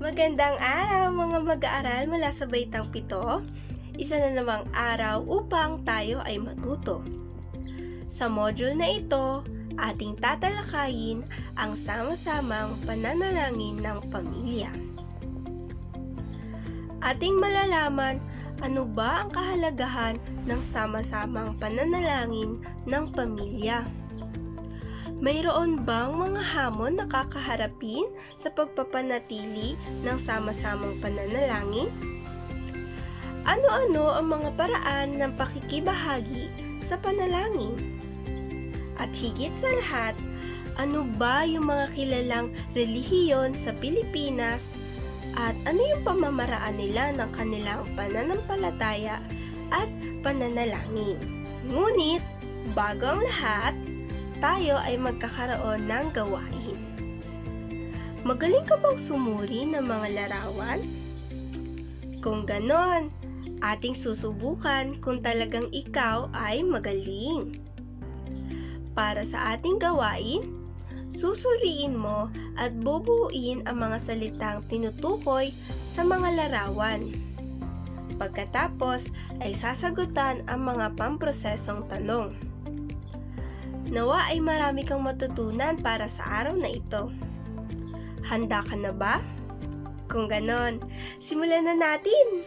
Magandang araw mga mag-aaral mula sa Baitang Pito. Isa na namang araw upang tayo ay matuto. Sa module na ito, ating tatalakayin ang sama-samang pananalangin ng pamilya. Ating malalaman ano ba ang kahalagahan ng sama-samang pananalangin ng pamilya. Mayroon bang mga hamon na kakaharapin sa pagpapanatili ng sama-samang pananalangin? Ano-ano ang mga paraan ng pakikibahagi sa panalangin? At higit sa lahat, ano ba yung mga kilalang relihiyon sa Pilipinas at ano yung pamamaraan nila ng kanilang pananampalataya at pananalangin? Ngunit, bago ang lahat, tayo ay magkakaroon ng gawain. Magaling ka bang sumuri ng mga larawan? Kung ganon, ating susubukan kung talagang ikaw ay magaling. Para sa ating gawain, susuriin mo at bubuuin ang mga salitang tinutukoy sa mga larawan. Pagkatapos ay sasagutan ang mga pamprosesong tanong. Nawa ay marami kang matutunan para sa araw na ito. Handa ka na ba? Kung ganon, simulan na natin!